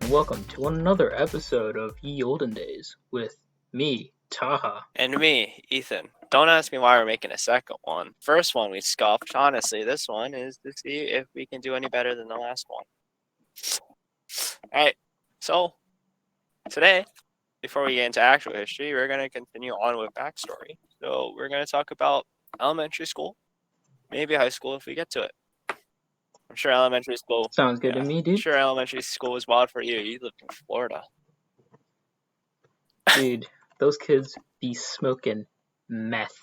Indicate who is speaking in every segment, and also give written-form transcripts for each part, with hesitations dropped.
Speaker 1: welcome to another episode of YeOldenDays with me, Taha.
Speaker 2: And me, Ethan. Don't ask me why we're making a second one. First one we scuffed. Honestly, this one is to see if we can do any better than the last one. Alright, so today, before we get into actual history, we're going to continue on with backstory. So we're going to talk about elementary school, maybe high school if we get to it. I'm sure elementary school...
Speaker 1: Sounds good to me,
Speaker 2: I'm
Speaker 1: dude.
Speaker 2: sure elementary school was wild for you. You lived in Florida.
Speaker 1: Dude, those kids be smoking meth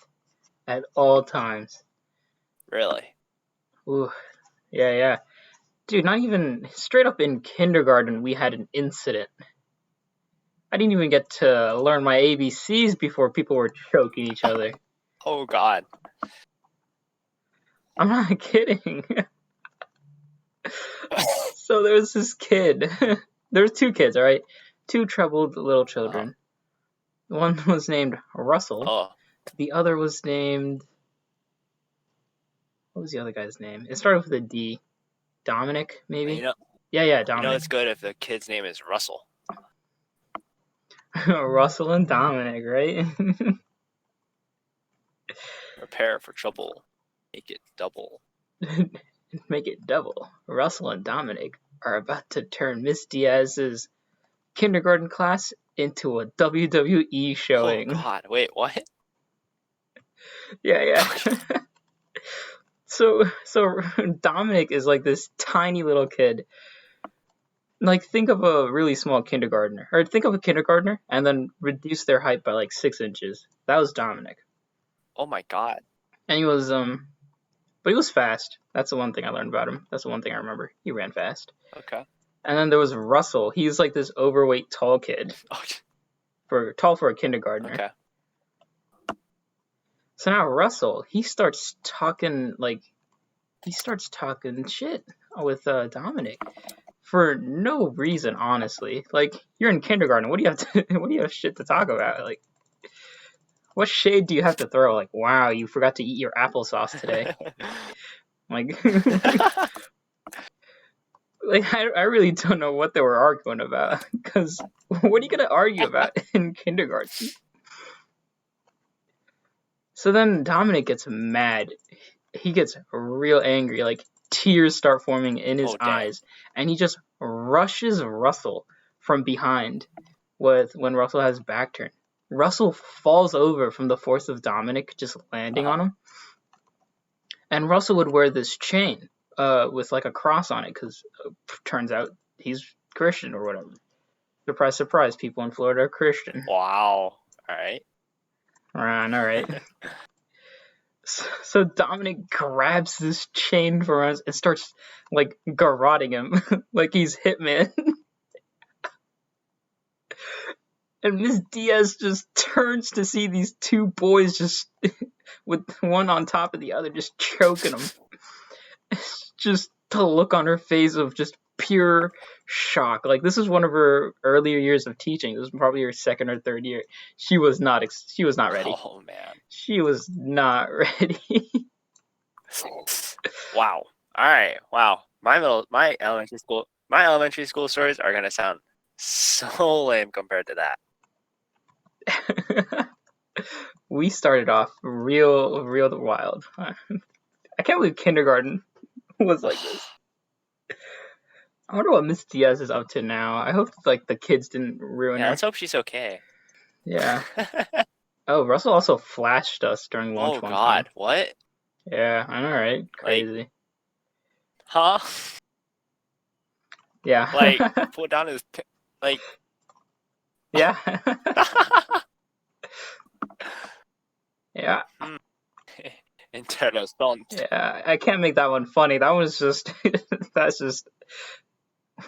Speaker 1: at all times.
Speaker 2: Really?
Speaker 1: Ooh, yeah. Dude, not even straight up in kindergarten, we had an incident. I didn't even get to learn my ABCs before people were choking each other.
Speaker 2: Oh, God.
Speaker 1: I'm not kidding. So there was this kid. There was two kids, all right? Two troubled little children. One was named Russell.
Speaker 2: Oh,
Speaker 1: The other was named... What was the other guy's name? It started with a D. Dominic, maybe?
Speaker 2: you know,
Speaker 1: Yeah, Dominic.
Speaker 2: it's good if the kid's name is Russell.
Speaker 1: Russell and Dominic, right?
Speaker 2: Prepare for trouble. Make it double.
Speaker 1: Make it double. Russell and Dominic are about to turn Miss Diaz's kindergarten class into a WWE showing.
Speaker 2: Oh, God. Wait, what?
Speaker 1: Yeah. So Dominic is like this tiny little kid. Like, think of a really small kindergartner. Or think of a kindergartner and then reduce their height by like 6 inches. That was Dominic.
Speaker 2: Oh, my God.
Speaker 1: And he was, but he was fast. That's the one thing I learned about him. That's the one thing I remember. He ran fast.
Speaker 2: Okay.
Speaker 1: And then there was Russell. He's like this overweight tall kid. Tall for a kindergartner.
Speaker 2: Okay.
Speaker 1: So now Russell, he starts talking shit with Dominic for no reason, honestly. Like, you're in kindergarten. What do you have shit to talk about? Like, what shade do you have to throw? Like, wow, you forgot to eat your applesauce today. Like, I really don't know what they were arguing about. Because what are you gonna argue about in kindergarten? So then Dominic gets mad. He gets real angry. Like, tears start forming in his eyes. And he just rushes Russell from behind when Russell has his back turned. Russell falls over from the force of Dominic just landing on him. And Russell would wear this chain with like a cross on it because turns out he's Christian or whatever. Surprise, surprise, people in Florida are Christian.
Speaker 2: Wow. All right.
Speaker 1: All right. So Dominic grabs this chain from us and starts like garroting him like he's Hitman. And Miss Diaz just turns to see these two boys just with one on top of the other just choking them. Just the look on her face of just pure shock. Like, this is one of her earlier years of teaching. This was probably her second or third year. She was not ready.
Speaker 2: Oh, man.
Speaker 1: She was not ready.
Speaker 2: Wow. All right. Wow. My elementary school stories are gonna sound so lame compared to that.
Speaker 1: We started off real wild. I can't believe kindergarten was like this. I wonder what Miss Diaz is up to now. I hope like the kids didn't ruin her.
Speaker 2: Let's hope she's okay.
Speaker 1: Yeah. Oh, Russell also flashed us during lunch one time.
Speaker 2: Oh, God. What?
Speaker 1: Yeah, I know, right? Crazy.
Speaker 2: Huh?
Speaker 1: Yeah.
Speaker 2: Like, put down his... Like...
Speaker 1: Yeah. Yeah.
Speaker 2: Interessant.
Speaker 1: Yeah, I can't make that one funny. That one's just... That's just...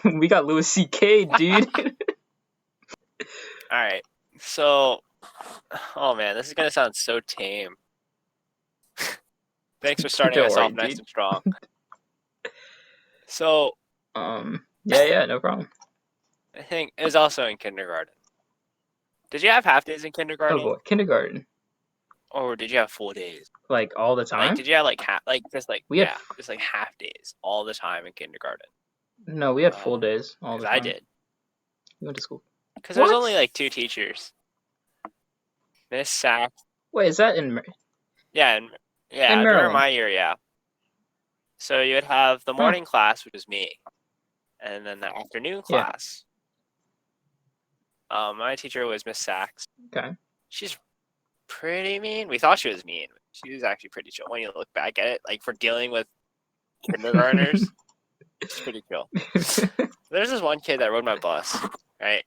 Speaker 1: We got Louis C.K., dude.
Speaker 2: Alright, so... Oh, man, this is gonna sound so tame. Thanks for starting us off nice and strong. So...
Speaker 1: Yeah, no problem.
Speaker 2: I think it was also in kindergarten. Did you have half days in kindergarten?
Speaker 1: Oh boy, kindergarten.
Speaker 2: Or did you have full days?
Speaker 1: Like all the time?
Speaker 2: Like, did you have like just half days all the time in kindergarten?
Speaker 1: No, we had full days all the time.
Speaker 2: I did.
Speaker 1: You went to school.
Speaker 2: Because there's only like 2 teachers. Miss Sachs.
Speaker 1: Wait, is that in?
Speaker 2: Yeah, during my year, yeah. So you would have the morning class, which is me, and then the afternoon class. My teacher was Miss Sachs.
Speaker 1: Okay.
Speaker 2: She's pretty mean. We thought she was mean. She was actually pretty chill when you look back at it. Like for dealing with kindergartners, she's pretty chill. There's this one kid that rode my bus, right?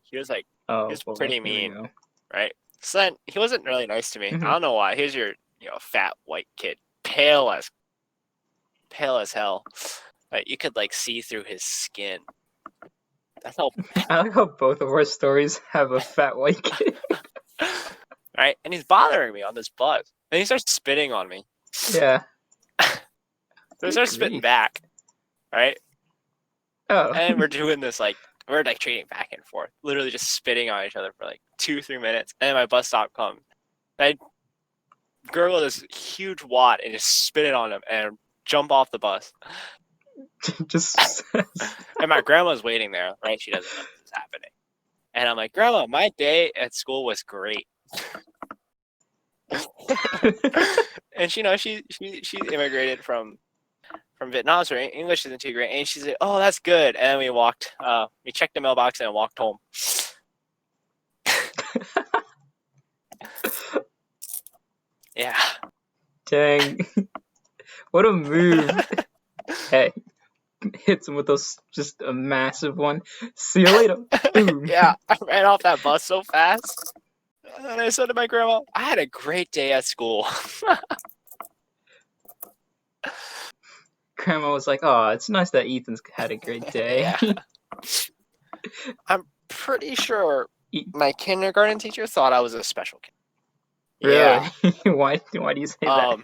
Speaker 2: He was like, he was pretty mean, right? So then he wasn't really nice to me. I don't know why. Here's your, fat white kid, pale as hell. Like you could like see through his skin. That's how.
Speaker 1: I like how both of our stories have a fat white kid.
Speaker 2: Right, and he's bothering me on this bus, and he starts spitting on me.
Speaker 1: Yeah.
Speaker 2: So he starts spitting back, right?
Speaker 1: Oh.
Speaker 2: And we're doing this we're like trading back and forth, literally just spitting on each other for like 2-3 minutes, and then my bus stop comes. I gurgle this huge wad and just spit it on him and jump off the bus. And my grandma's waiting there, right? She doesn't know this is happening. And I'm like, Grandma, my day at school was great. And she immigrated from Vietnam, so her English isn't too great. And she's like, oh, that's good. And then we checked the mailbox and walked home. Yeah.
Speaker 1: Dang. What a move. Hey. Hits him with just a massive one. See you later. Boom.
Speaker 2: Yeah, I ran off that bus so fast. And I said to my grandma, I had a great day at school.
Speaker 1: Grandma was like, oh, it's nice that Ethan's had a great day.
Speaker 2: Yeah. I'm pretty sure my kindergarten teacher thought I was a special kid.
Speaker 1: Really?
Speaker 2: Yeah.
Speaker 1: Why do you say that?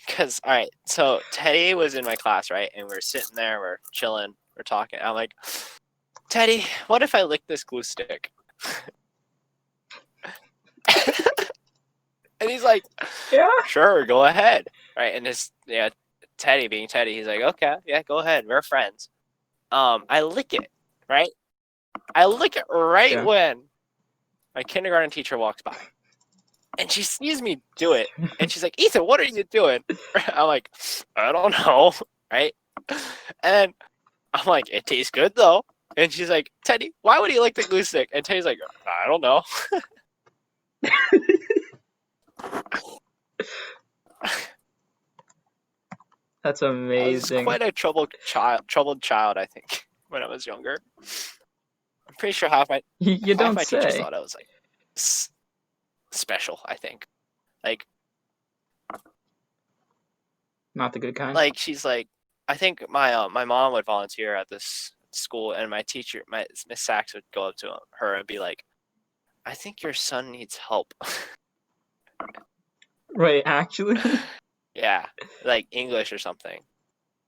Speaker 2: Because, all right, so Teddy was in my class, right? And we're sitting there, we're chilling, we're talking. I'm like, Teddy, what if I lick this glue stick? And he's like, yeah, sure, go ahead. Right? And Teddy being Teddy, he's like, okay, yeah, go ahead. We're friends. I lick it, right? I lick it when my kindergarten teacher walks by. And she sees me do it, and she's like, Ethan, what are you doing? I'm like, I don't know, right? And I'm like, it tastes good, though. And she's like, Teddy, why would he lick the glue stick? And Teddy's like, I don't know.
Speaker 1: That's amazing.
Speaker 2: I was quite a troubled child, I think, when I was younger. I'm pretty sure half my teachers thought I was like special, I think. Like,
Speaker 1: not the good kind.
Speaker 2: Like, she's like, I think my mom would volunteer at this school, and my teacher, Miss Sachs, would go up to her and be like, I think your son needs help.
Speaker 1: Wait, actually?
Speaker 2: Yeah, like English or something.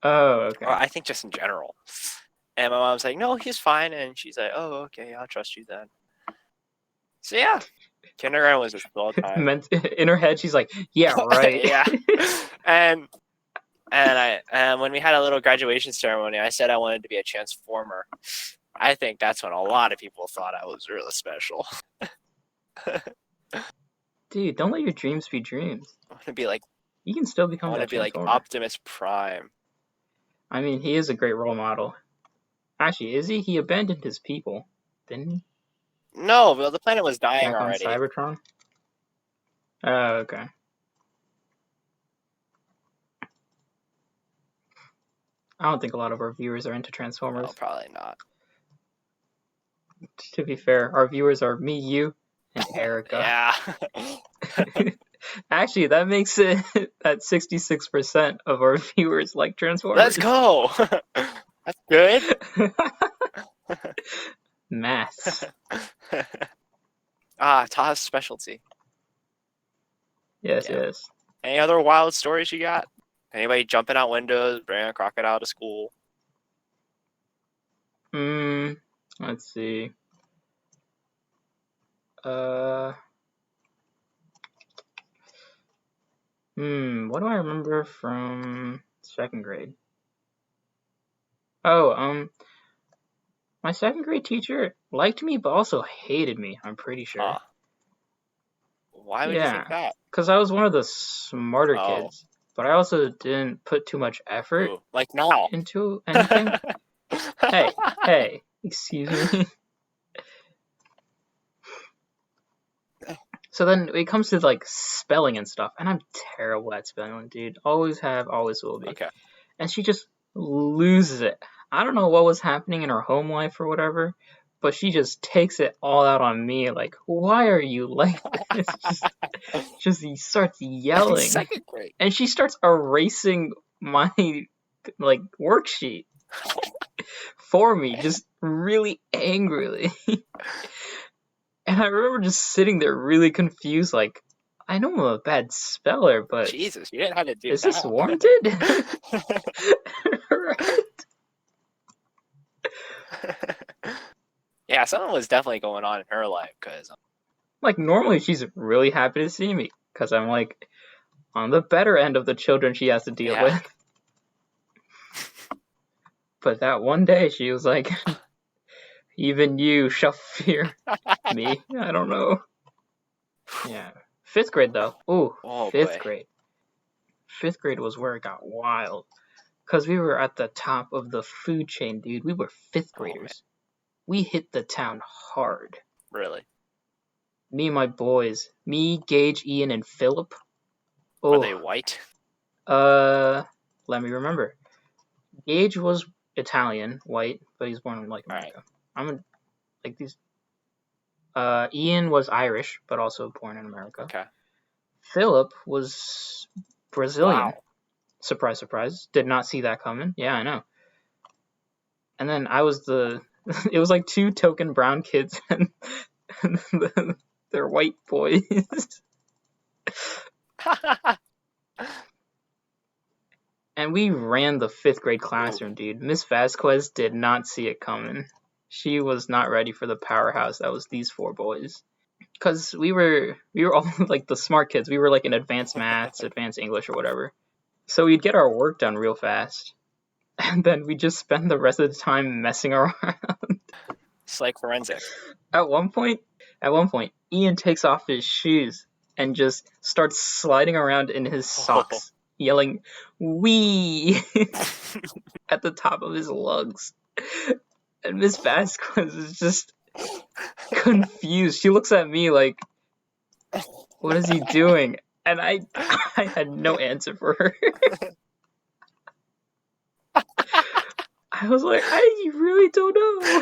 Speaker 1: Oh, okay.
Speaker 2: Or I think just in general. And my mom's like, no, he's fine. And she's like, oh, okay, I'll trust you then. So yeah, kindergarten was just all time.
Speaker 1: In her head, she's like, yeah, right.
Speaker 2: Yeah. And when we had a little graduation ceremony, I said I wanted to be a transformer. I think that's when a lot of people thought I was really special.
Speaker 1: Dude, don't let your dreams be dreams.
Speaker 2: I want to be like,
Speaker 1: you can still become that transformer.
Speaker 2: I want to be like Optimus Prime.
Speaker 1: I mean, he is a great role model. Actually, is he? He abandoned his people, didn't he?
Speaker 2: No, but the planet was dying
Speaker 1: back
Speaker 2: already.
Speaker 1: On Cybertron? Oh, okay. I don't think a lot of our viewers are into Transformers.
Speaker 2: No, probably not.
Speaker 1: To be fair, our viewers are me, you, and Erica.
Speaker 2: Yeah.
Speaker 1: Actually, that makes it that 66% of our viewers like Transformers.
Speaker 2: Let's go! That's good.
Speaker 1: Maths.
Speaker 2: Taha's specialty.
Speaker 1: Yes, yes.
Speaker 2: Any other wild stories you got? Anybody jumping out windows, bringing a crocodile to school?
Speaker 1: Let's see. What do I remember from 2nd grade? Oh, My second grade teacher liked me, but also hated me, I'm pretty sure.
Speaker 2: Huh. Why would you think
Speaker 1: Yeah,
Speaker 2: that?
Speaker 1: because I was one of the smarter
Speaker 2: Oh.
Speaker 1: kids, but I also didn't put too much effort
Speaker 2: Ooh, like now.
Speaker 1: into anything. Hey, excuse me. So then it comes to like spelling and stuff, and I'm terrible at spelling, dude. Always have, always will be.
Speaker 2: Okay.
Speaker 1: And she just loses it. I don't know what was happening in her home life or whatever, but she just takes it all out on me. Like, why are you like this? Just he starts yelling,
Speaker 2: Second grade.
Speaker 1: and she starts erasing my like worksheet for me, just really angrily. And I remember just sitting there really confused, like, I know I'm a bad speller, but
Speaker 2: Jesus, you didn't have to do
Speaker 1: is
Speaker 2: that.
Speaker 1: this warranted? Right?
Speaker 2: Yeah, something was definitely going on in her life because
Speaker 1: Like, normally she's really happy to see me, because I'm, like, on the better end of the children she has to deal with. But that one day, she was like, even you shall fear me. I don't know. Yeah. 5th grade, though. Ooh,
Speaker 2: Oh,
Speaker 1: 5th
Speaker 2: boy.
Speaker 1: grade. 5th grade was where it got wild. Because we were at the top of the food chain, dude. We were 5th graders. We hit the town hard.
Speaker 2: Really?
Speaker 1: Me and my boys. Me, Gage, Ian, and Philip.
Speaker 2: Were they white?
Speaker 1: Let me remember. Gage was Italian, white, but he's born in like America. Right. Like these. Ian was Irish, but also born in America.
Speaker 2: Okay.
Speaker 1: Philip was Brazilian.
Speaker 2: Wow.
Speaker 1: Surprise, surprise. Did not see that coming. Yeah, I know. And then I was it was like 2 token brown kids and they're white boys. And we ran the 5th grade classroom, dude. Miss Vasquez did not see it coming. She was not ready for the powerhouse that was these 4 boys. Because we were all like the smart kids. We were like in advanced maths, advanced English, or whatever. So we'd get our work done real fast. And then we'd just spend the rest of the time messing around.
Speaker 2: It's like forensic.
Speaker 1: At one point, Ian takes off his shoes and just starts sliding around in his socks, yelling, "Wee!" at the top of his lungs. And Miss Vasquez is just confused. She looks at me like, what is he doing? And I had no answer for her. I was like, I really don't know.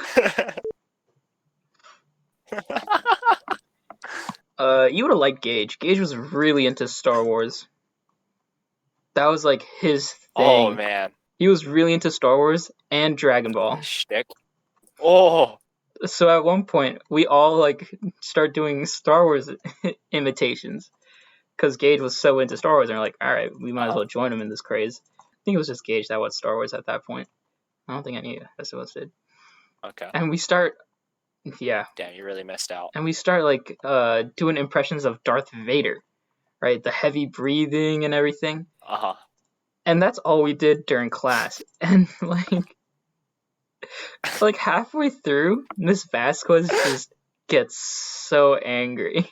Speaker 1: You would have liked Gage. Gage was really into Star Wars. That was like his thing.
Speaker 2: Oh, man.
Speaker 1: He was really into Star Wars and Dragon Ball.
Speaker 2: Shtick. Oh.
Speaker 1: So at one point, we all like start doing Star Wars imitations. Because Gage was so into Star Wars, and we're like, alright, we might as well join him in this craze. I think it was just Gage that watched Star Wars at that point. I don't think any of us did.
Speaker 2: Okay.
Speaker 1: And we start, yeah.
Speaker 2: Damn, you really missed out.
Speaker 1: And we start like doing impressions of Darth Vader, right? The heavy breathing and everything.
Speaker 2: Uh-huh.
Speaker 1: And that's all we did during class. And like halfway through, Miss Vasquez just gets so angry.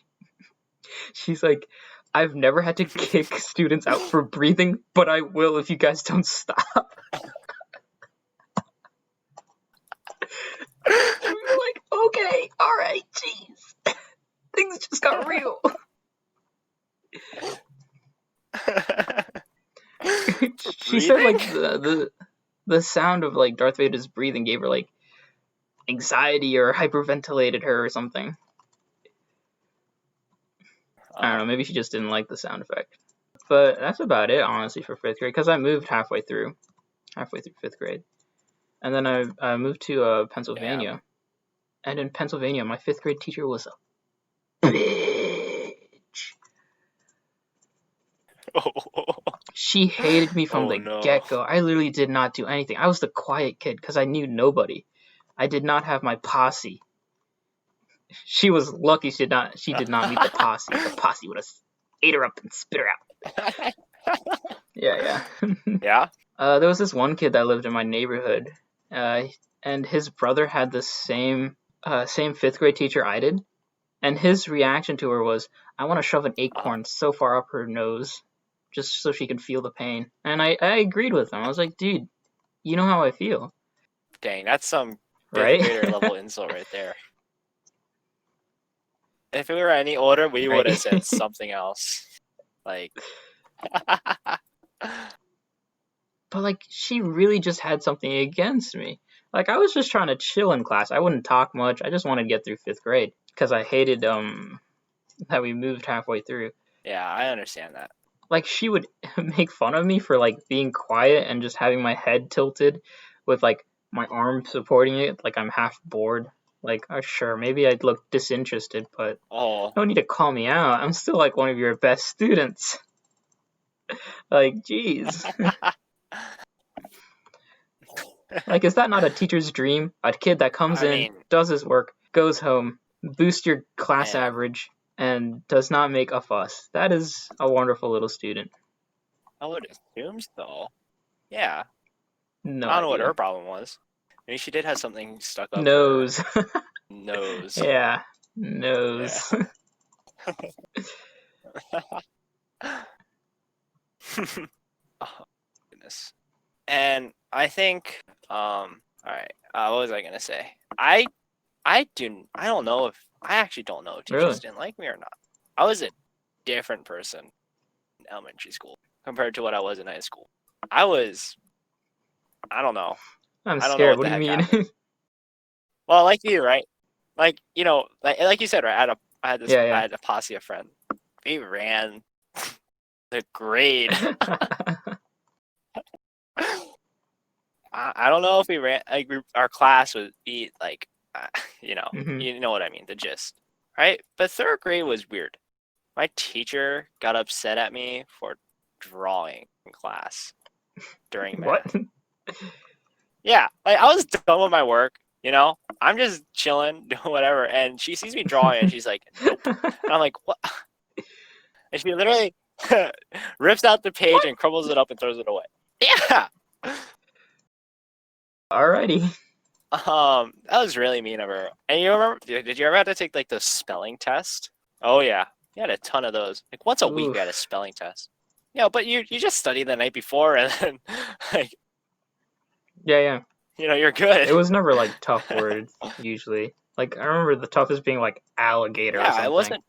Speaker 1: She's like, I've never had to kick students out for breathing, but I will if you guys don't stop. And we were like, okay, alright, jeez. Things just got real. She said like the sound of like Darth Vader's breathing gave her like anxiety or hyperventilated her or something. I don't know, maybe she just didn't like the sound effect. But that's about it, honestly, for 5th grade, because I moved halfway through 5th grade. And then I moved to Pennsylvania. Damn. And in Pennsylvania, my 5th grade teacher was a bitch. She hated me from the get-go. I literally did not do anything. I was the quiet kid because I knew nobody. I did not have my posse. She was lucky she did not meet the posse. The posse would have ate her up and spit her out. Yeah.
Speaker 2: Yeah?
Speaker 1: There was this one kid that lived in my neighborhood. and his brother had the same fifth grade teacher I did, and his reaction to her was, "I want to shove an acorn so far up her nose, just so she can feel the pain." And I agreed with him. I was like, "Dude, you know how I feel."
Speaker 2: Dang, that's some fifth
Speaker 1: Right?
Speaker 2: grader level insult right there. If we were any older, we would have said something else. Like,
Speaker 1: but like, she really just had something against me. Like, I was just trying to chill in class. I wouldn't talk much. I just wanted to get through fifth grade because I hated that we moved halfway through.
Speaker 2: yeah, I understand that.
Speaker 1: Like, she would make fun of me for like being quiet and just having my head tilted with like my arm supporting it, like I'm half bored. Like, oh, sure, maybe I'd look disinterested, but no need to call me out. I'm still like one of your best students. Like, jeez. Like, is that not a teacher's dream? A kid that comes in, does his work, goes home, boosts your class average, and does not make a fuss. That is a wonderful little student.
Speaker 2: I would assume so. Yeah.
Speaker 1: No
Speaker 2: I don't know what
Speaker 1: idea.
Speaker 2: her problem was. Maybe she did have something stuck up
Speaker 1: Nose.
Speaker 2: her nose.
Speaker 1: Yeah, nose.
Speaker 2: Yeah. Oh, goodness. And I think, all right. What was I gonna say? I don't know if I actually don't know if teachers
Speaker 1: Really?
Speaker 2: didn't like me or not. I was a different person in elementary school compared to what I was in high school. I don't know.
Speaker 1: I'm
Speaker 2: I don't
Speaker 1: scared.
Speaker 2: know
Speaker 1: What do you mean?
Speaker 2: happened. Well, like you, right? Like, you know, like you said, right? I had a posse of friends. We ran the grade. I don't know if we ran. Our class would be like, you know, you know what I mean, the gist, right? But third grade was weird. My teacher got upset at me for drawing in class during math.
Speaker 1: What?
Speaker 2: Yeah, like I was done with my work. You know, I'm just chilling, doing whatever, and she sees me drawing, and she's like, "Nope." And I'm like, "What?" And she literally rips out the page and crumbles it up and throws it away. Yeah.
Speaker 1: Alrighty.
Speaker 2: That was really mean of her. And you remember? Did you ever have to take like the spelling test? Oh yeah, you had a ton of those. Like once a week, we had a spelling test. Yeah, but you just study the night before, and then like.
Speaker 1: Yeah.
Speaker 2: You know, you're good.
Speaker 1: It was never like tough words usually. Like I remember the toughest being like alligator or something.
Speaker 2: Yeah, it wasn't.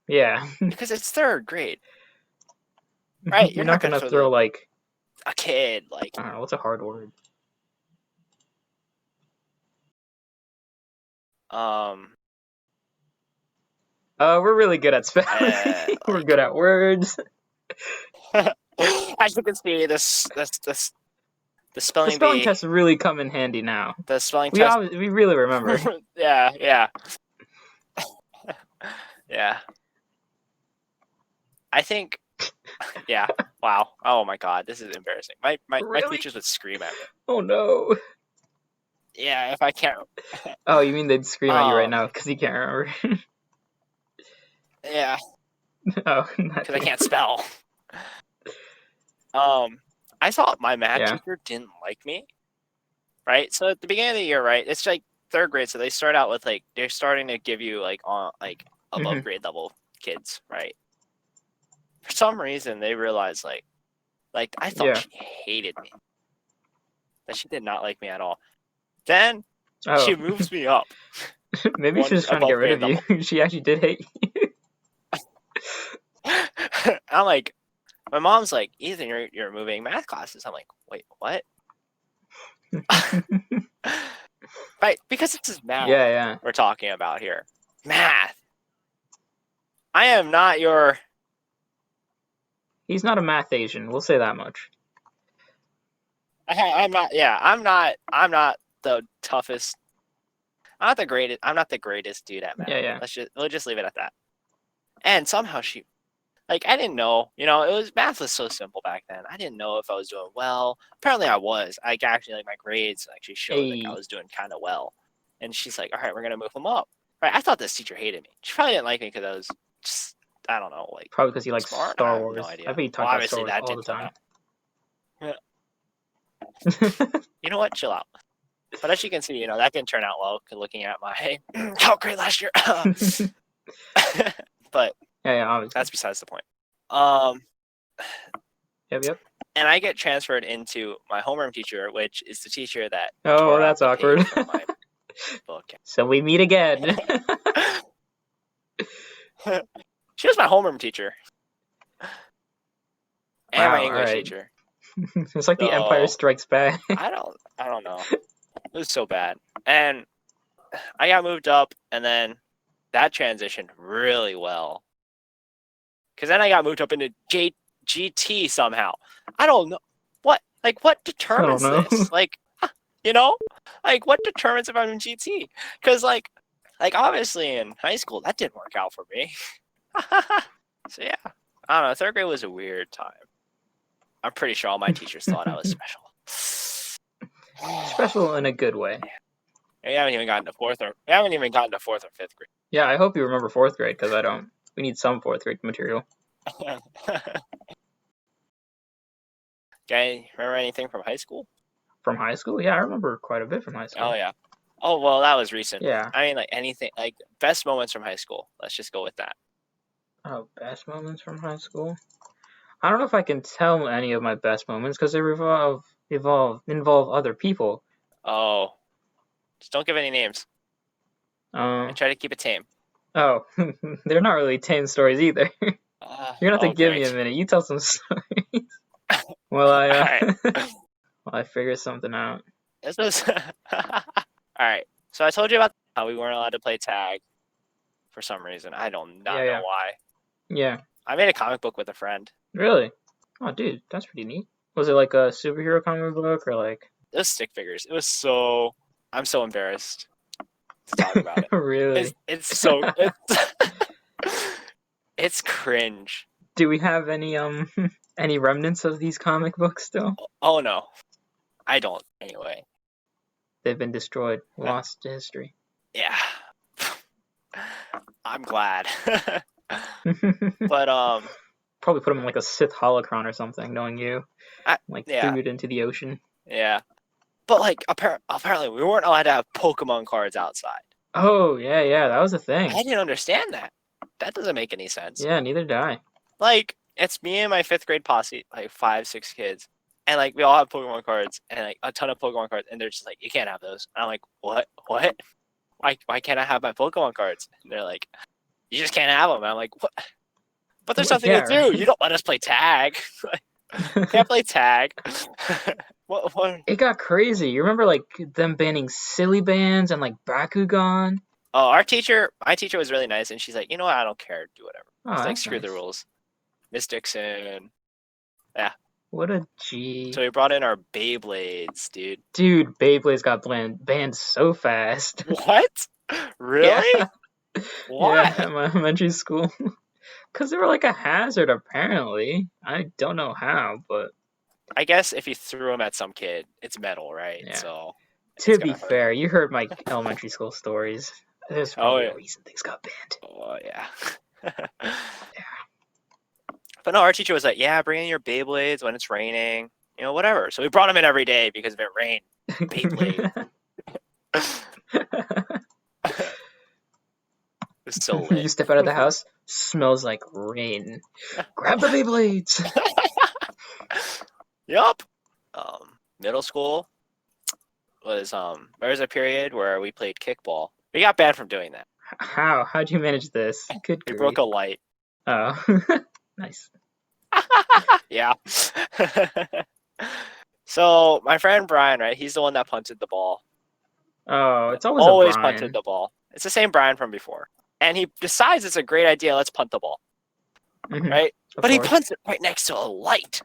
Speaker 1: Yeah.
Speaker 2: Because it's third grade. Right?
Speaker 1: You're not gonna throw like
Speaker 2: a kid like.
Speaker 1: I don't know, what's a hard word? We're really good at spelling. We're good at words.
Speaker 2: As you can see, the spelling
Speaker 1: tests really come in handy now.
Speaker 2: The spelling test.
Speaker 1: We really remember.
Speaker 2: Yeah. Yeah. I think. Yeah. Wow. Oh my God, this is embarrassing. My teachers would scream at me.
Speaker 1: Oh no.
Speaker 2: Yeah, if I can't.
Speaker 1: Oh, you mean they'd scream at you right now because you can't remember?
Speaker 2: Yeah.
Speaker 1: Oh.
Speaker 2: Because I can't spell. I thought my math teacher didn't like me. Right. So at the beginning of the year, right, it's like third grade, so they start out with like they're starting to give you like above grade level kids, right? For some reason, they realized like I thought she hated me. That she did not like me at all. Then she moves me up.
Speaker 1: Maybe she was trying to get rid of you. She actually did hate you.
Speaker 2: I'm like, my mom's like, Ethan, you're moving math classes. I'm like, wait, what? Right, because this is math.
Speaker 1: Yeah.
Speaker 2: We're talking about here. Math. I am not your.
Speaker 1: He's not a math Asian. We'll say that much.
Speaker 2: I'm not. Yeah, I'm not the toughest. I'm not the greatest dude at math.
Speaker 1: Yeah.
Speaker 2: We'll just leave it at that. And somehow she, like, I didn't know. You know, math was so simple back then. I didn't know if I was doing well. Apparently, I was. I actually like my grades actually showed like I was doing kind of well. And she's like, "All right, we're gonna move them up." Right? I thought this teacher hated me. She probably didn't like me because I was just, I don't know, like
Speaker 1: probably because you like Star Wars.
Speaker 2: No idea.
Speaker 1: I bet you talk about Star Wars all the time.
Speaker 2: Yeah. You know what? Chill out. But as you can see, that didn't turn out well. Looking at my how great last year, but
Speaker 1: yeah, obviously.
Speaker 2: That's besides the point.
Speaker 1: Yep.
Speaker 2: And I get transferred into my homeroom teacher, which is the teacher that
Speaker 1: tore that's out the awkward.
Speaker 2: From my book.
Speaker 1: So we meet again.
Speaker 2: She was my homeroom teacher. And my English teacher.
Speaker 1: It's like the Empire Strikes Back.
Speaker 2: I don't know. It was so bad. And I got moved up, and then that transitioned really well. Because then I got moved up into GT somehow. I don't know. What determines this? What determines if I'm in GT? Because, obviously in high school, that didn't work out for me. So, yeah. I don't know. 3rd grade was a weird time. I'm pretty sure all my teachers thought I was special.
Speaker 1: Special in a good way.
Speaker 2: We haven't even gotten to 4th or 5th grade.
Speaker 1: Yeah, I hope you remember 4th grade, because I don't. We need some 4th grade material.
Speaker 2: Okay, remember anything from high school?
Speaker 1: From high school? Yeah, I remember quite a bit from high school.
Speaker 2: Oh, yeah. Oh, well, that was recent.
Speaker 1: Yeah.
Speaker 2: I mean, anything, best moments from high school. Let's just go with that.
Speaker 1: Oh, best moments from high school? I don't know if I can tell any of my best moments, because they involve other people.
Speaker 2: Oh. Just don't give any names. And try to keep it tame.
Speaker 1: Oh, they're not really tame stories either. You're gonna have to give me a minute. You tell some stories. Well, I figure something out.
Speaker 2: This was all right. So I told you about how we weren't allowed to play tag for some reason. I don't know why.
Speaker 1: Yeah.
Speaker 2: I made a comic book with a friend.
Speaker 1: Really? Oh, dude, that's pretty neat. Was it like a superhero comic book or like?
Speaker 2: It was stick figures. It was so. I'm so embarrassed to talk about it.
Speaker 1: Really?
Speaker 2: It's so. It's cringe.
Speaker 1: Do we have any remnants of these comic books still?
Speaker 2: Oh no, I don't. Anyway,
Speaker 1: they've been destroyed, lost to history.
Speaker 2: Yeah, I'm glad. But
Speaker 1: probably put them in like a Sith holocron or something, knowing you. Threw it into the ocean.
Speaker 2: Yeah, but apparently we weren't allowed to have Pokemon cards outside.
Speaker 1: Oh yeah, that was a thing.
Speaker 2: I didn't understand that. That doesn't make any sense.
Speaker 1: Yeah, neither did I.
Speaker 2: It's me and my 5th grade posse, 5, 6 kids, and we all have Pokemon cards and a ton of Pokemon cards, and they're just you can't have those. And I'm like, what? Why can't I have my Pokemon cards? And they're like, you just can't have them. And I'm like, what? But there's nothing to do. Right? You don't let us play tag. Can't play tag. What? It
Speaker 1: got crazy. You remember them banning silly bands and Bakugan?
Speaker 2: Oh, my teacher was really nice, and she's like, you know what? I don't care. Do whatever. Oh, screw the rules. Miss Dixon. Yeah.
Speaker 1: What a G.
Speaker 2: So we brought in our Beyblades, dude.
Speaker 1: Dude, Beyblades got banned so fast.
Speaker 2: What? Really?
Speaker 1: Yeah. Why? Yeah, at my elementary school. Because they were a hazard, apparently. I don't know how, but...
Speaker 2: I guess if you threw them at some kid, it's metal, right?
Speaker 1: Yeah.
Speaker 2: So.
Speaker 1: To be fair, you heard my elementary school stories. There's probably a reason things got banned.
Speaker 2: Oh, yeah. Yeah. But no, our teacher was like, yeah, bring in your Beyblades when it's raining. Whatever. So we brought them in every day because if it rained. Beyblade. It's so lit.
Speaker 1: You step out of the house, smells like rain. Grab the Beyblades.
Speaker 2: Yup. Middle school was there was a period where we played kickball. We got banned from doing that.
Speaker 1: How? How'd you manage this? Good grief.
Speaker 2: We broke a light.
Speaker 1: Oh. Nice.
Speaker 2: Yeah. So my friend Brian, right? He's the one that punted the ball.
Speaker 1: Oh, it's always
Speaker 2: punted the ball. It's the same Brian from before, and he decides it's a great idea. Let's punt the ball, right? But he punts it right next to a light,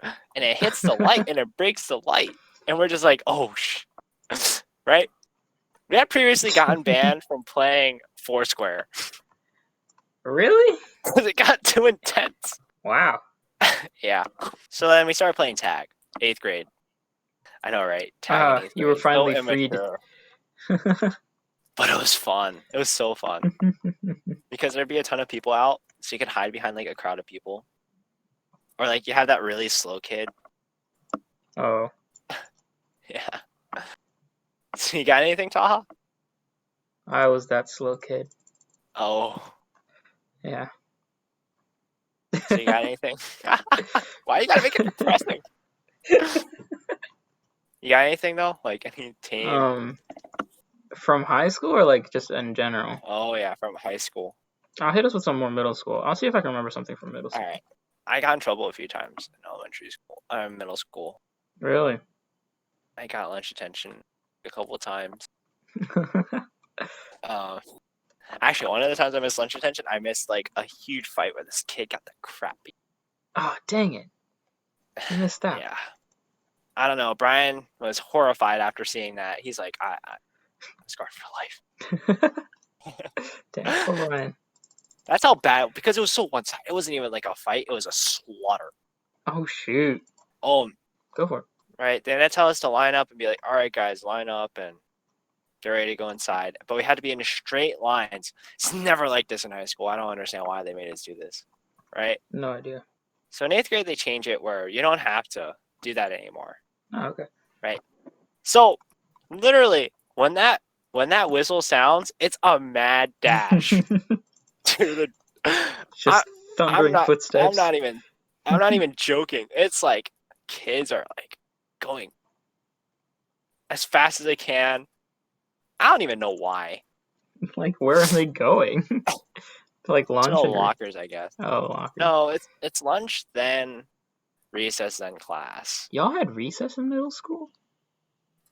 Speaker 2: and it hits the light and it breaks the light, and we're just like, oh, right? We had previously gotten banned from playing Foursquare.
Speaker 1: Really?
Speaker 2: Because it got too intense.
Speaker 1: Wow.
Speaker 2: Yeah. So then we started playing tag, 8th grade. I know, right? Tag in 8th grade.
Speaker 1: You were finally freed.
Speaker 2: But it was fun. It was so fun. Because there'd be a ton of people out, so you could hide behind a crowd of people. Or you have that really slow kid.
Speaker 1: Oh.
Speaker 2: Yeah. You got anything, Taha?
Speaker 1: I was that slow kid.
Speaker 2: Oh,
Speaker 1: Yeah.
Speaker 2: so you got anything? Why you gotta make it depressing? You got anything though? Like any team?
Speaker 1: From high school or like just in general?
Speaker 2: Oh yeah, from high school.
Speaker 1: I'll hit us with some more middle school. I'll see if I can remember something from middle
Speaker 2: All
Speaker 1: school.
Speaker 2: right. I got in trouble a few times in elementary school. Middle school.
Speaker 1: Really?
Speaker 2: I got lunch detention a couple of times. Actually, one of the times I missed lunch detention, I missed like a huge fight where this kid got the crap beat.
Speaker 1: Oh, dang it. You missed that.
Speaker 2: Yeah. I don't know. Brian was horrified after seeing that. He's like, I'm scarred for life.
Speaker 1: Damn, poor Ryan.
Speaker 2: That's how bad, because it was so one-sided. It wasn't even like a fight. It was a slaughter.
Speaker 1: Oh, shoot.
Speaker 2: Oh,
Speaker 1: go for it.
Speaker 2: Right. Then they tell us to line up and be like, all right, guys, line up and get ready to go inside. But we had to be in straight lines. It's never like this in high school. I don't understand why they made us do this. Right?
Speaker 1: No idea.
Speaker 2: So in 8th grade, they change it where you don't have to do that anymore.
Speaker 1: Oh, okay.
Speaker 2: Right. So literally, when that whistle sounds, it's a mad dash to the.
Speaker 1: Just thundering footsteps.
Speaker 2: I'm not even joking. It's like kids are like going as fast as they can. I don't even know why.
Speaker 1: Like, where are they going? Like lunch?
Speaker 2: To lockers, I guess.
Speaker 1: Oh, lockers.
Speaker 2: No, it's lunch, then recess, then class.
Speaker 1: Y'all had recess in middle school?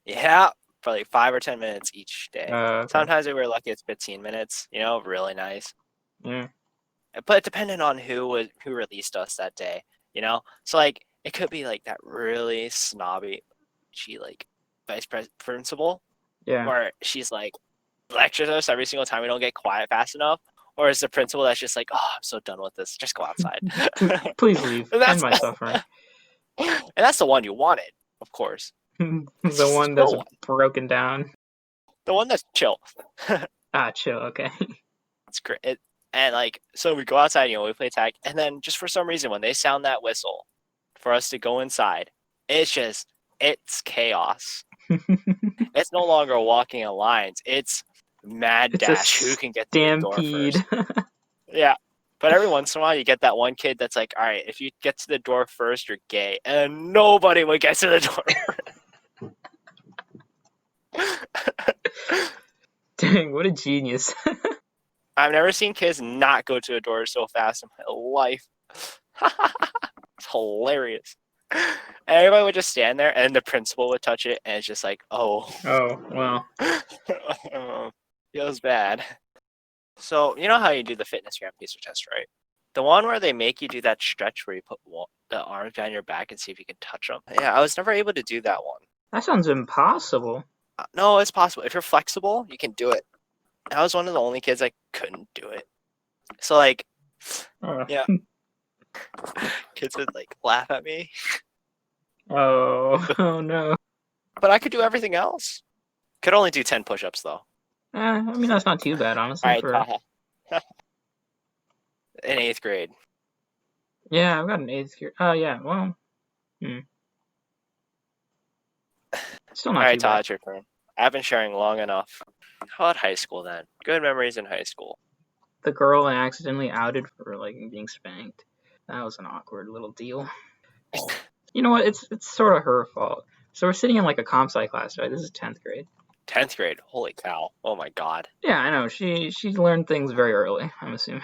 Speaker 2: Yeah, for like 5 or 10 minutes each day.
Speaker 1: Okay.
Speaker 2: Sometimes we were lucky it's 15 minutes. You know, really nice.
Speaker 1: Yeah.
Speaker 2: But it depended on who released us that day. You know, so like it could be like that really snobby, like vice principal.
Speaker 1: Yeah.
Speaker 2: Where she's like lectures us every single time we don't get quiet fast enough. Or is the principal that's just like, oh, I'm so done with this. Just go outside.
Speaker 1: Please leave. End my suffering.
Speaker 2: And that's the one you wanted, of course.
Speaker 1: The one that's broken down.
Speaker 2: The one that's chill.
Speaker 1: Chill. Okay.
Speaker 2: It's great. And like, so we go outside, you know, we play tag. And then just for some reason, when they sound that whistle for us to go inside, it's chaos. It's no longer walking in lines. It's mad dash. Who can get to the door first? Yeah. But every once in a while, you get that one kid that's like, all right, if you get to the door first, you're gay. And nobody would get to the door.
Speaker 1: Dang, what a genius.
Speaker 2: I've never seen kids not go to a door so fast in my life. It's hilarious. And everybody would just stand there, and the principal would touch it, and it's just like, oh.
Speaker 1: Oh, well.
Speaker 2: Feels bad. So, you know how you do the fitness gram pacer test, right? The one where they make you do that stretch where you put the arms behind your back and see if you can touch them. Yeah, I was never able to do that one.
Speaker 1: That sounds impossible.
Speaker 2: No, it's possible. If you're flexible, you can do it. I was one of the only kids that couldn't do it. So, like, yeah. Kids would, like, laugh at me.
Speaker 1: Oh no.
Speaker 2: But I could do everything else. Could only do 10 push-ups, though.
Speaker 1: I mean, that's not too bad, honestly.
Speaker 2: All right, in 8th grade.
Speaker 1: Yeah, I've got an 8th grade. Oh, yeah, well. Still not
Speaker 2: all right,
Speaker 1: too bad.
Speaker 2: Todd, your turn. I've been sharing long enough. How about high school, then? Good memories in high school.
Speaker 1: The girl I accidentally outed for, like, being spanked. That was an awkward little deal. You know what? It's sort of her fault. So we're sitting in, like, a comp sci class, right? This is 10th grade.
Speaker 2: 10th grade? Holy cow. Oh, my God.
Speaker 1: Yeah, I know. She learned things very early, I'm assuming.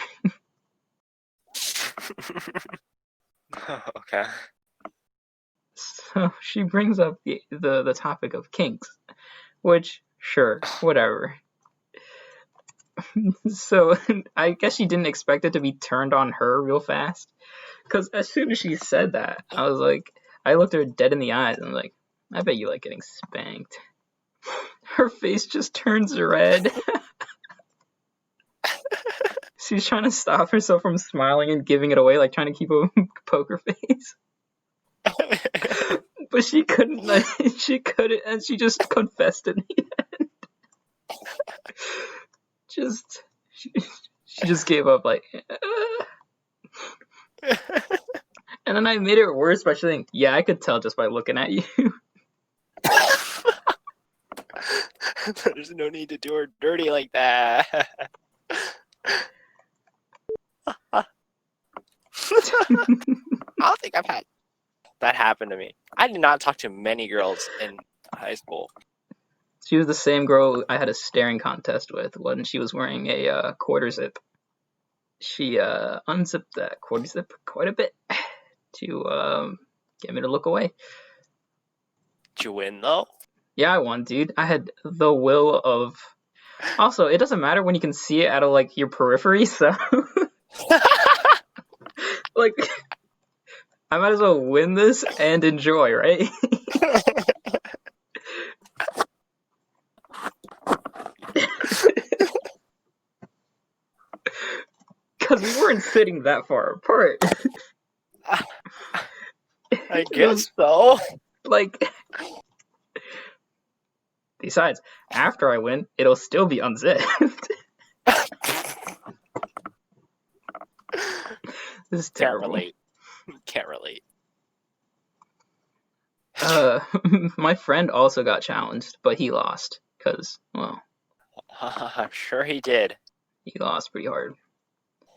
Speaker 2: Okay.
Speaker 1: So she brings up the topic of kinks, which, sure, whatever. So I guess she didn't expect it to be turned on her real fast, because as soon as she said that, I was like, I looked her dead in the eyes and was like, I bet you like getting spanked. Her face just turns red. She's trying to stop herself from smiling and giving it away, like trying to keep a poker face. But she couldn't, and she just confessed in the end. She just gave up, like, And then I made it worse by saying, yeah, I could tell just by looking at you.
Speaker 2: There's no need to do her dirty like that. I don't think I've had that happen to me. I did not talk to many girls in high school.
Speaker 1: She was the same girl I had a staring contest with when she was wearing a quarter zip. She unzipped that quarter zip quite a bit to get me to look away.
Speaker 2: Did you win though?
Speaker 1: Yeah, I won, dude. I had the will of. Also, it doesn't matter when you can see it out of like your periphery, so like I might as well win this and enjoy, right? Because we weren't sitting that far apart.
Speaker 2: I guess so.
Speaker 1: Like, besides, after I win, it'll still be unzipped. This is terrible.
Speaker 2: Can't relate.
Speaker 1: My friend also got challenged, but he lost. Because, well,
Speaker 2: I'm sure he did.
Speaker 1: he lost pretty hard.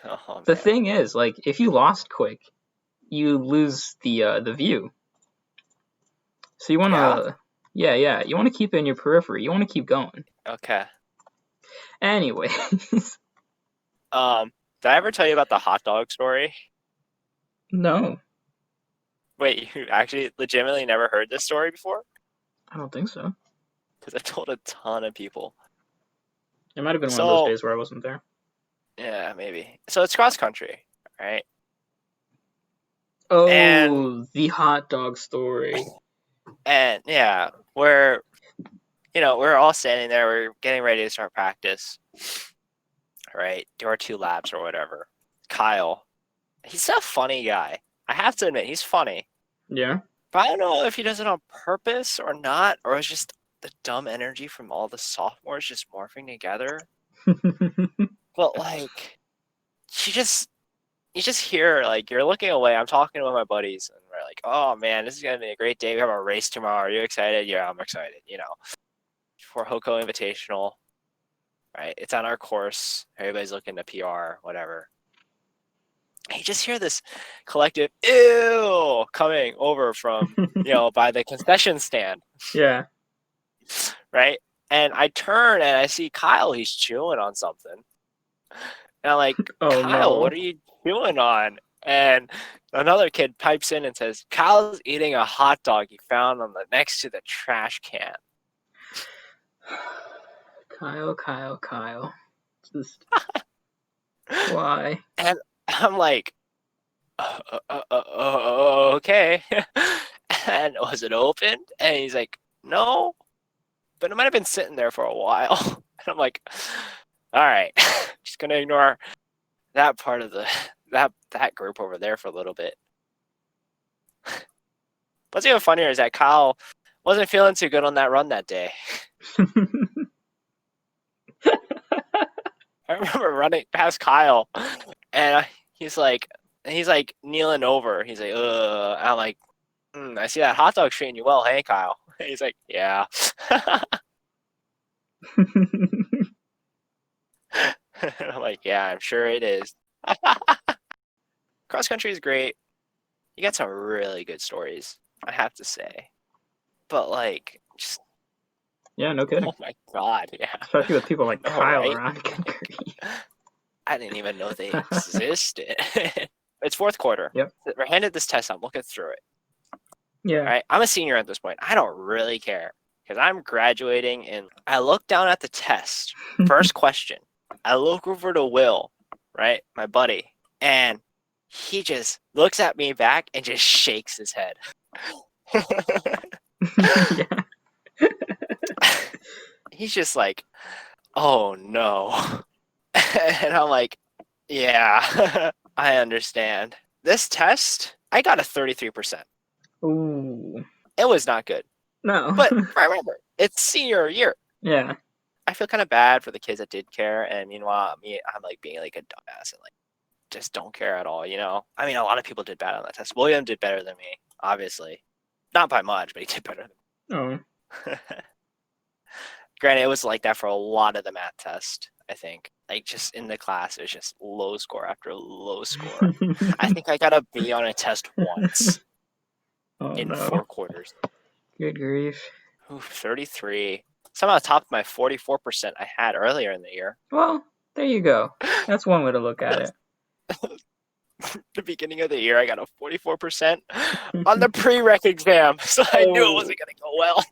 Speaker 2: Oh,
Speaker 1: The
Speaker 2: man.
Speaker 1: thing is, like, if you lost quick, you lose the view. So you want to, yeah, you want to keep it in your periphery. You want to keep going.
Speaker 2: Okay.
Speaker 1: Anyway.
Speaker 2: Did I ever tell you about the hot dog story?
Speaker 1: No.
Speaker 2: Wait, you actually legitimately never heard this story before?
Speaker 1: I don't think so.
Speaker 2: Because I told a ton of people.
Speaker 1: It might have been one of those days where I wasn't there.
Speaker 2: Yeah, maybe. So it's cross country, right?
Speaker 1: Oh, and the hot dog story.
Speaker 2: And yeah, we're all standing there. We're getting ready to start practice, right? Do our 2 laps or whatever. Kyle, he's a funny guy. I have to admit, he's funny.
Speaker 1: Yeah.
Speaker 2: But I don't know if he does it on purpose or not, or it's just the dumb energy from all the sophomores just morphing together. But like, you just hear, like, you're looking away. I'm talking with my buddies, and we're like, "Oh man, this is gonna be a great day. We have a race tomorrow. Are you excited?" Yeah, I'm excited. For Hoko Invitational, right? It's on our course. Everybody's looking to PR, whatever. And you just hear this collective "ew" coming over from by the concession stand.
Speaker 1: Yeah.
Speaker 2: Right? And I turn and I see Kyle. He's chewing on something. And I'm like,
Speaker 1: oh,
Speaker 2: Kyle,
Speaker 1: no.
Speaker 2: What are you chewing on? And another kid pipes in and says, Kyle's eating a hot dog he found next to the trash can.
Speaker 1: Kyle. Just why?
Speaker 2: And I'm like, okay. And was it opened? And he's like, no, but it might have been sitting there for a while. And I'm like, all right, just gonna ignore that part of that group over there for a little bit. What's even funnier is that Kyle wasn't feeling too good on that run that day. I remember running past Kyle, and he's like kneeling over. He's like, I'm like, I see that hot dog treating you well, hey Kyle. And he's like, yeah. I'm like, yeah, I'm sure it is. Cross country is great. You got some really good stories, I have to say. But like, just
Speaker 1: yeah, no kidding.
Speaker 2: Oh my god, yeah.
Speaker 1: Especially with people like Kyle around.
Speaker 2: I didn't even know they existed. It's 4th quarter.
Speaker 1: Yep.
Speaker 2: We're handed this test. I'm looking through it.
Speaker 1: Yeah.
Speaker 2: Right. I'm a senior at this point. I don't really care because I'm graduating, and I look down at the test. First question. I look over to Will, right, my buddy, and he just looks at me back and just shakes his head.
Speaker 1: Yeah.
Speaker 2: He's just like, oh no. And I'm like, yeah, I understand. This test, I got a 33%.
Speaker 1: Ooh.
Speaker 2: It was not good.
Speaker 1: No.
Speaker 2: But remember, it's senior year.
Speaker 1: Yeah.
Speaker 2: I feel kind of bad for the kids that did care, and meanwhile, I'm like being like a dumbass and like just don't care at all, I mean, a lot of people did bad on that test. William did better than me, obviously. Not by much, but he did better than me.
Speaker 1: Oh.
Speaker 2: Granted, it was like that for a lot of the math test, I think. Like, just in the class, it was just low score after low score. I think I got a B on a test once in 4 quarters.
Speaker 1: Good grief.
Speaker 2: Ooh, 33. Somehow top of my 44% I had earlier in the year.
Speaker 1: Well, there you go. That's one way to look at it.
Speaker 2: The beginning of the year, I got a 44% on the prereq exam, so I knew it wasn't going to go well.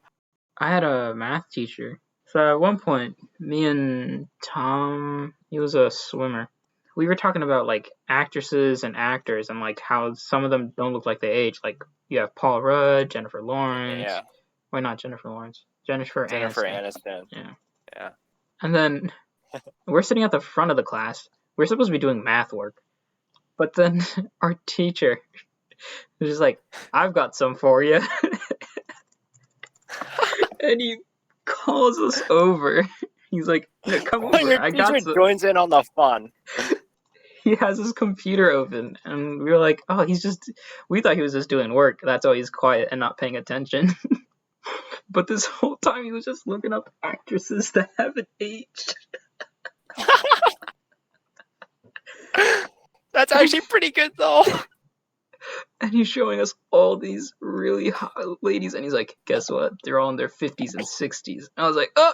Speaker 1: I had a math teacher. So at one point, me and Tom, he was a swimmer. We were talking about like actresses and actors and like how some of them don't look like they age. Like you have Paul Rudd, Jennifer Lawrence.
Speaker 2: Yeah.
Speaker 1: Why not Jennifer Lawrence? Jennifer
Speaker 2: Aniston.
Speaker 1: Yeah. And then we're sitting at the front of the class. We're supposed to be doing math work. But then our teacher was just like, I've got some for you. And he calls us over. He's like, yeah, come over. I got some.
Speaker 2: Joins in on the fun.
Speaker 1: He has his computer open, and we were like, oh, we thought he was just doing work. That's why he's quiet and not paying attention. But this whole time he was just looking up actresses that haven't aged.
Speaker 2: That's actually pretty good, though.
Speaker 1: And he's showing us all these really hot ladies, and he's like, guess what? They're all in their 50s and 60s. And I was like, oh!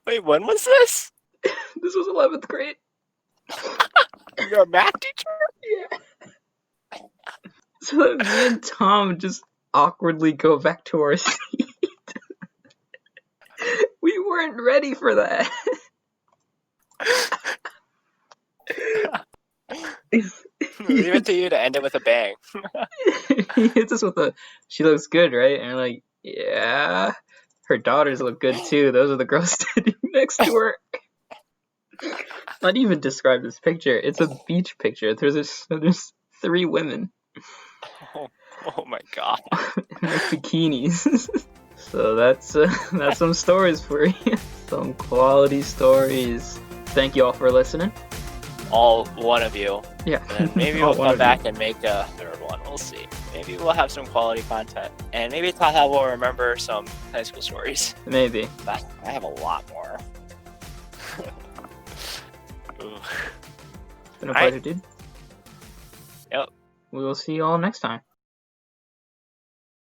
Speaker 2: Wait, when was this?
Speaker 1: This was 11th grade.
Speaker 2: You're a math teacher?
Speaker 1: Yeah. So then me and Tom just awkwardly go back to our seat. We weren't ready for that.
Speaker 2: Leave it to you to end it with a bang.
Speaker 1: He hits us with she looks good, right? And we're like, yeah. Her daughters look good too. Those are the girls standing next to her. Not even describe this picture. It's a beach picture. There's 3 women.
Speaker 2: Oh my god.
Speaker 1: In like bikinis. So that's some stories for you. Some quality stories. Thank you all for listening.
Speaker 2: All one of you.
Speaker 1: Yeah.
Speaker 2: And maybe we'll come back and make a third one. We'll see. Maybe we'll have some quality content. And maybe Taha will remember some high school stories.
Speaker 1: Maybe.
Speaker 2: But I have a lot more.
Speaker 1: It's been a pleasure, dude.
Speaker 2: Yep.
Speaker 1: We will see you all next time.